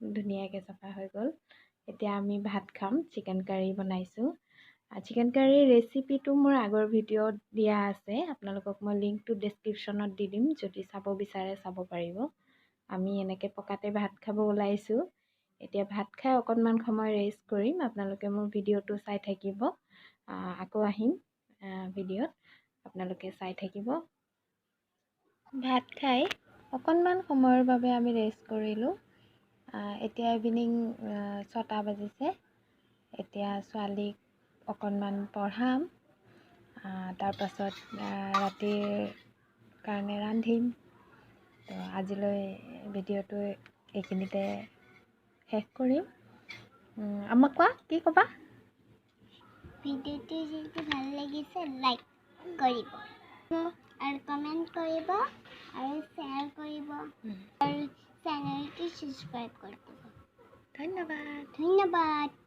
ধুনীয়াকৈ চাফা হৈ গ'ল। এতিয়া আমি ভাত খাম। চিকেন কাৰী বনাইছোঁ। চিকেন কাৰীৰ ৰেচিপিটো মোৰ আগৰ ভিডিঅ'ত দিয়া আছে, আপোনালোকক মই লিংকটো ডেছক্ৰিপশ্যনত দি দিম, যদি চাব বিচাৰে চাব পাৰিব। আমি এনেকৈ পকাতে ভাত খাব ওলাইছোঁ। এতিয়া ভাত খাই অকণমান সময় ৰেষ্ট কৰিম। আপোনালোকে মোৰ ভিডিঅ'টো চাই থাকিব। আকৌ আহিম ভিডিঅ'ত, আপোনালোকে চাই থাকিব। ভাত খাই অকণমান সময়ৰ বাবে আমি ৰেষ্ট কৰিলোঁ। এতিয়া ইভিনিং 6টা বাজিছে। এতিয়া ছোৱালীক অকণমান পঢ়াম, তাৰপাছত ৰাতিৰ কাৰণে ৰান্ধিম। তো আজিলৈ ভিডিঅ'টো এইখিনিতে শেষ কৰিম। আমাক কোৱা, কি ক'বা? ভিডিঅ'টো যদি ভাল লাগিছে লাইক কৰিব আৰু কমেণ্ট কৰিব আৰু শ্বেয়াৰ কৰিব আৰু চেনেলটো ছাবস্ক্ৰাইব কৰি দিব। ধন্যবাদ। ধন্যবাদ।